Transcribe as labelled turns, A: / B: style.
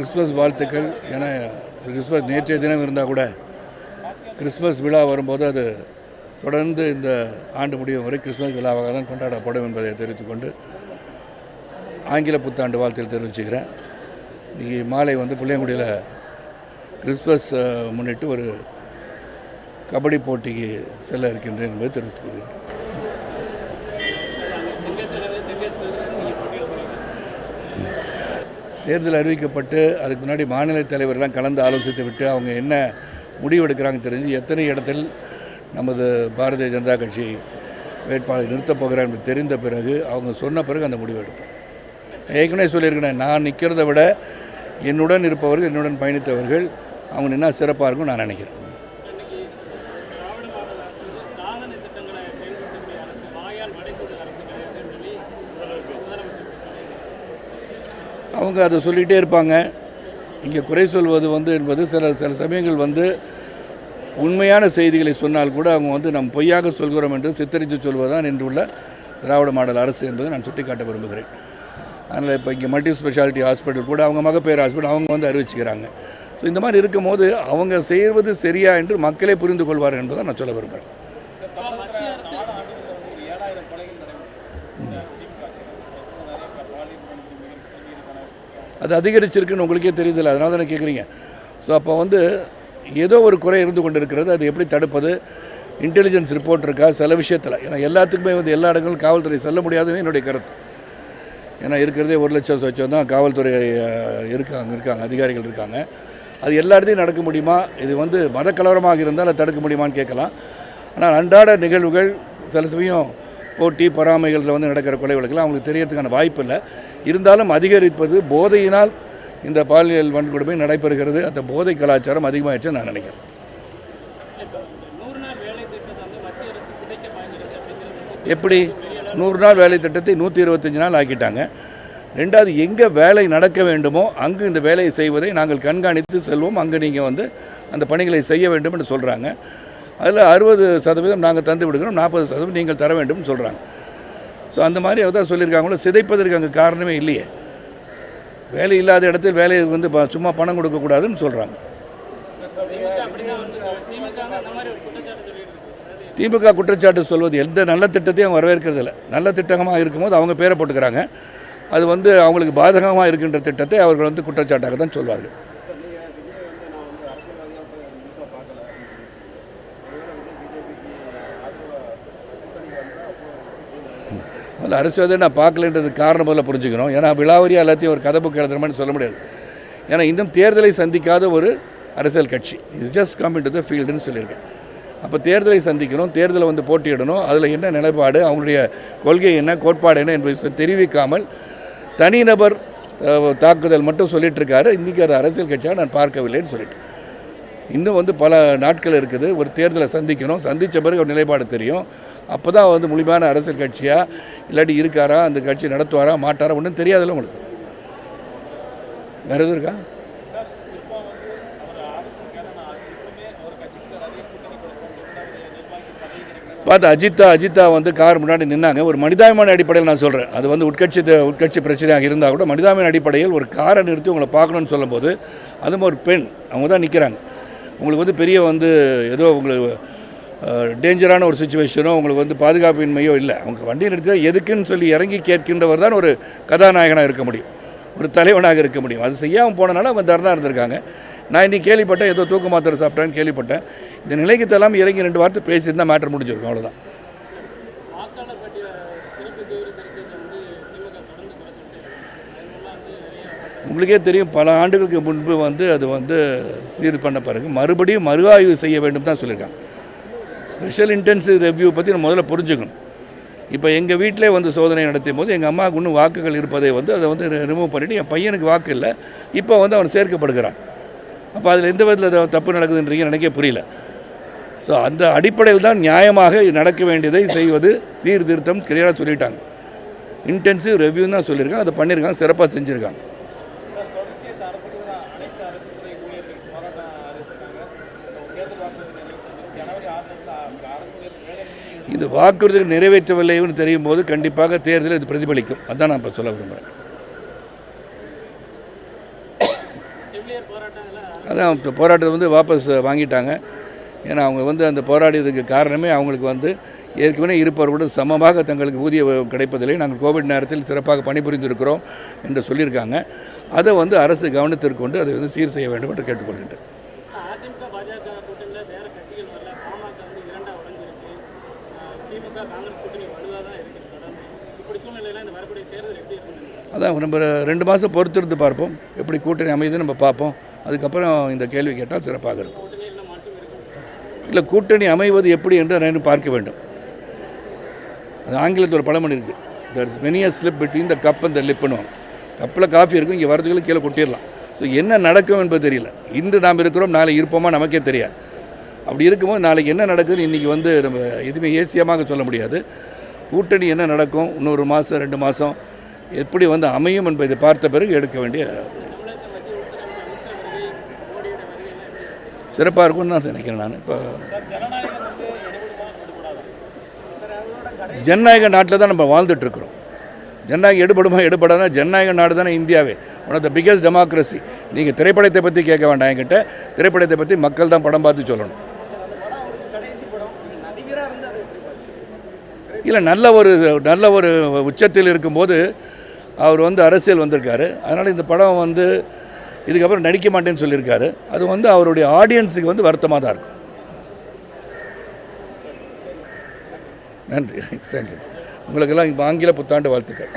A: Christmas வாழ்த்துக்கள். ஏன்னா Christmas நேற்றைய தினம் இருந்தால் கூட கிறிஸ்மஸ் விழா வரும்போது அது தொடர்ந்து இந்த ஆண்டு முடியும் வரை கிறிஸ்மஸ் விழாவாக தான் கொண்டாடப்படும் என்பதை தெரிவித்துக்கொண்டு ஆங்கில புத்தாண்டு வாழ்த்தில் தெரிவிச்சுக்கிறேன். இன்றைக்கி மாலை புள்ளியங்குடியில் கிறிஸ்மஸ் முன்னிட்டு ஒரு கபடி போட்டிக்கு செல்ல இருக்கின்றேன் என்பதை தெரிவித்துக் கொள்கிறேன். தேர்தல் அறிவிக்கப்பட்டு அதுக்கு முன்னாடி மாநில தலைவரெல்லாம் கலந்து ஆலோசித்து விட்டு அவங்க என்ன முடிவு எடுக்கிறாங்க தெரிஞ்சு எத்தனை இடத்தில் நமது பாரதிய ஜனதா கட்சி வேட்பாளர் நிறுத்தப் போகிறார் என்று தெரிந்த பிறகு அவங்க சொன்ன பிறகு அந்த முடிவு எடுப்பேன். ஏற்கனவே சொல்லியிருக்கிறேன், நான் நிற்கிறத விட என்னுடன் இருப்பவர்கள், என்னுடன் பயணித்தவர்கள் அவங்க என்ன சிறப்பாக இருக்கும் நான் நினைக்கிறேன். அவங்க அதை சொல்லிகிட்டே இருப்பாங்க. இங்கே குறை சொல்வது என்பது சில சமயங்கள் உண்மையான செய்திகளை சொன்னால் கூட அவங்க நம்ம பொய்யாக சொல்கிறோம் என்று சித்தரித்து சொல்வதுதான் இன்றுள்ள திராவிட மாடல் அரசு என்பதை நான் சுட்டிக்காட்ட விரும்புகிறேன். அதனால் இப்போ இங்கே மல்டி ஸ்பெஷாலிட்டி ஹாஸ்பிட்டல் கூட அவங்க மகப்பேறு ஹாஸ்பிட்டல் அவங்க அறிவிச்சுக்கிறாங்க. ஸோ இந்த மாதிரி இருக்கும்போது அவங்க செய்வது சரியா என்று மக்களே புரிந்து கொள்வார்கள் என்பதை நான் சொல்ல விரும்புகிறேன். அது அதிகரிச்சிருக்குன்னு உங்களுக்கே தெரியுதில்லை, அதனால தானே கேட்குறீங்க. ஸோ அப்போ ஏதோ ஒரு குறை இருந்து கொண்டு இருக்கிறது. அது எப்படி தடுப்பது? இன்டெலிஜென்ஸ் ரிப்போர்ட் இருக்கா சில விஷயத்தில்? ஏன்னா எல்லாத்துக்குமே எல்லா இடங்களும் காவல்துறை செல்ல முடியாதுன்னு என்னுடைய கருத்து. ஏன்னா இருக்கிறதே 1,00,000 சொச்சம் தான் காவல்துறை இருக்காங்க அதிகாரிகள் இருக்காங்க. அது எல்லா இடத்தையும் நடக்க முடியுமா? இது மத கலவரமாக இருந்தால் அதை தடுக்க முடியுமான்னு கேட்கலாம். ஆனால் அன்றாட நிகழ்வுகள் சில சமயம் போட்டி பொறாமைகளில் நடக்கிற கொலை வழக்குலாம் அவங்களுக்கு தெரியறதுக்கான வாய்ப்பு இல்லை. இருந்தாலும் அதிகரிப்பது போதையினால் இந்த பாலியல் வன்கொடுமை நடைபெறுகிறது. அந்த போதை கலாச்சாரம் அதிகமாகிடுச்சு நான் நினைக்கிறேன். எப்படி 100 நாள் வேலை திட்டத்தை 125 நாள் ஆக்கிட்டாங்க. ரெண்டாவது, எங்கே வேலை நடக்க வேண்டுமோ அங்கு இந்த வேலையை செய்வதை நாங்கள் கண்காணித்து செல்வோம். அங்கே நீங்கள் அந்த பணிகளை செய்ய வேண்டும் என்று சொல்கிறாங்க. அதில் 60% நாங்கள் தந்து விடுகிறோம், 40% நீங்கள் தர வேண்டும்னு சொல்கிறாங்க. ஸோ அந்த மாதிரி தான் சொல்லியிருக்காங்களோ. சிதைப்பதற்கு அங்கே காரணமே இல்லையே. வேலை இல்லாத இடத்தில் வேலையை சும்மா பணம் கொடுக்கக்கூடாதுன்னு சொல்கிறாங்க. திமுக குற்றச்சாட்டு சொல்வது எந்த நல்ல திட்டத்தையும் அவங்க வரவேற்கிறது இல்லை. நல்ல திட்டமாக இருக்கும்போது அவங்க பேரை போட்டுக்கிறாங்க. அது அவங்களுக்கு பாதகமாக இருக்கின்ற திட்டத்தை அவர்கள் குற்றச்சாட்டாக தான் சொல்வார்கள். அரசியல் நான் பார்க்கலன்றது காரணம் முதல்ல புரிஞ்சுக்கணும். ஏன்னா விழாவரியாக எல்லாத்தையும் ஒரு கதை புக் எழுதுற மாதிரி சொல்ல முடியாது. ஏன்னா இன்னும் தேர்தலை சந்திக்காத ஒரு அரசியல் கட்சி இது ஜஸ்ட் கம் இன்டு த ஃபீல்டுன்னு சொல்லியிருக்கேன். அப்போ தேர்தலை சந்திக்கணும், தேர்தலை போட்டியிடணும், அதில் என்ன நிலைப்பாடு, அவங்களுடைய கொள்கை என்ன, கோட்பாடு என்ன என்பதை தெரிவிக்காமல் தனிநபர் தாக்குதல் மட்டும் சொல்லிட்டு இருக்காரு. இன்றைக்கி அது அரசியல் கட்சியாக நான் பார்க்கவில்லைன்னு சொல்லிட்டு இன்னும் பல நாட்கள் இருக்குது. ஒரு தேர்தலை சந்திக்கணும், சந்தித்த பிறகு ஒரு நிலைப்பாடு தெரியும். அப்போ தான் முழுமையான அரசியல் கட்சியாக இல்லாட்டி இருக்காரா, அந்த கட்சி நடத்துவாரா மாட்டாரா ஒன்றும் தெரியாதுல்ல உங்களுக்கு. வேறு எதுவும் இருக்கா? பார்த்து அஜித்தா கார் முன்னாடி நின்னாங்க. ஒரு மனிதாபிமான அடிப்படையில் நான் சொல்கிறேன். அது உட்கட்சி பிரச்சனையாக இருந்தால் கூட மனிதாபிமான அடிப்படையில் ஒரு காரை நிறுத்தி உங்களை பார்க்கணுன்னு சொல்லும்போது அதுவும் ஒரு பெண் அவங்க தான் நிற்கிறாங்க. உங்களுக்கு பெரிய ஏதோ உங்களுக்கு டேஞ்சரான ஒரு சுச்சுவேஷனோ உங்களுக்கு பாதுகாப்பின்மையோ இல்லை. அவங்க வண்டியை நிறுத்தி எதுக்குன்னு சொல்லி இறங்கி கேட்கின்றவர் தான் ஒரு கதாநாயகனாக இருக்க முடியும், ஒரு தலைவனாக இருக்க முடியும். அது செய்யாமல் போனனால அவங்க தர்ணா இருந்திருக்காங்க. நான் இன்றைக்கி கேள்விப்பட்டேன், ஏதோ தூக்க மாத்திரை சாப்பிட்டேன்னு கேள்விப்பட்டேன். இந்த நிலைக்கு தள்ளாமல் இறங்கி 2 வார்த்தை பேசியிருந்தால் மேட்டர் முடிஞ்சிருக்கும், அவ்வளோதான். உங்களுக்கே தெரியும், பல ஆண்டுகளுக்கு முன்பு அது சீர் பண்ண பிறகு மறுபடியும் மறு ஆய்வு செய்ய வேண்டும் தான் சொல்லியிருக்காங்க. ஸ்பெஷல் இன்டென்சிவ் ரிவ்யூ பற்றி நம்ம முதல்ல புரிஞ்சுக்கணும். இப்போ எங்கள் வீட்டிலே சோதனை நடத்தியும் போது எங்கள் அம்மாவுக்கு இன்னும் வாக்குகள் இருப்பதை அதை ரிமூவ் பண்ணிவிட்டு என் பையனுக்கு வாக்கு இல்லை, இப்போ அவன் சேர்க்கப்படுகிறான். அப்போ அதில் எந்த விதத்தில் தப்பு நடக்குதுன்றீங்க எனக்கே புரியல. ஸோ அந்த அடிப்படையில் தான் நியாயமாக நடக்க வேண்டியதை செய்வது சீர்திருத்தம் கிளியராக சொல்லிட்டாங்க. இன்டென்சிவ் ரிவ்யூ தான் சொல்லியிருக்காங்க, அதை பண்ணியிருக்காங்க, சிறப்பாக செஞ்சுருக்காங்க. இது வாக்குறுதிகள் நிறைவேற்றவில்லைன்னு தெரியும் போது கண்டிப்பாக தேர்தலில் இது பிரதிபலிக்கும். அதான் நான் இப்போ சொல்ல விரும்புகிறேன். அதான் போராட்டத்தை வந்து வாபஸ் வாங்கிட்டாங்க. ஏன்னா அவங்க வந்து அந்த போராடியதுக்கு காரணமே அவங்களுக்கு வந்து ஏற்கனவே இருப்பவர்களுடன் சமமாக தங்களுக்கு ஊதியம் கிடைப்பதில்லை, நாங்கள் கோவிட் நேரத்தில் சிறப்பாக பணிபுரிந்திருக்கிறோம் என்று சொல்லியிருக்காங்க. அதை வந்து அரசு கவனத்திற்கு கொண்டு அதை வந்து சீர் செய்ய வேண்டும் என்று கேட்டுக்கொள்கின்றேன். அதான் நம்ம 2 மாதம் பொறுத்திருந்து பார்ப்போம், எப்படி கூட்டணி அமையுதுன்னு நம்ம பார்ப்போம். அதுக்கப்புறம் இந்த கேள்வி கேட்டால் சிறப்பாக இருக்கும். இல்லை, கூட்டணி அமைவது எப்படி என்று நான் பார்க்க வேண்டும். அது ஆங்கிலத்தில் ஒரு பழமொழி இருக்குது, there is many a slip between the cup and the லிப்னு. கப்பில் காஃபி இருக்கும், இங்கே வரதுக்குள்ள கீழே கொட்டிடலாம். ஸோ என்ன நடக்கும் என்பது தெரியல. இன்று நாம் இருக்கிறோம், நாளை இருப்போமா நமக்கே தெரியாது. அப்படி இருக்கும்போது நாளைக்கு என்ன நடக்குதுன்னு இன்றைக்கி வந்து நம்ம எதுவுமே ஏசியமாக சொல்ல முடியாது. கூட்டணி என்ன நடக்கும், இன்னொரு மாதம் 2 மாதம் எப்படி வந்து அமையும் என்பதை பார்த்த பிறகு எடுக்க வேண்டிய சிறப்பாக இருக்கும்னு நான் நினைக்கிறேன். நான் இப்போ ஜனநாயக நாட்டில் தான் நம்ம வாழ்ந்துட்டுருக்குறோம். ஜனநாயகம் எடுபடாத ஜனநாயக நாடு தானே இந்தியாவே, one of the biggest democracy. நீங்கள் திரைப்படத்தை பற்றி கேட்க வேண்டாம் என்கிட்ட, திரைப்படத்தை பற்றி மக்கள் தான் படம் பார்த்து சொல்லணும். இல்லை, நல்ல ஒரு உச்சத்தில் இருக்கும்போது அவர் வந்து அரசியல் வந்திருக்காரு. அதனால் இந்த படம் வந்து இதுக்கப்புறம் நடிக்க மாட்டேன்னு சொல்லியிருக்காரு. அது வந்து அவருடைய ஆடியன்ஸுக்கு வந்து வருத்தமாக தான் இருக்கும். நன்றி, தேங்க்யூ. உங்களுக்கெல்லாம் இப்போ ஆங்கில புத்தாண்டு வாழ்த்துக்கள்.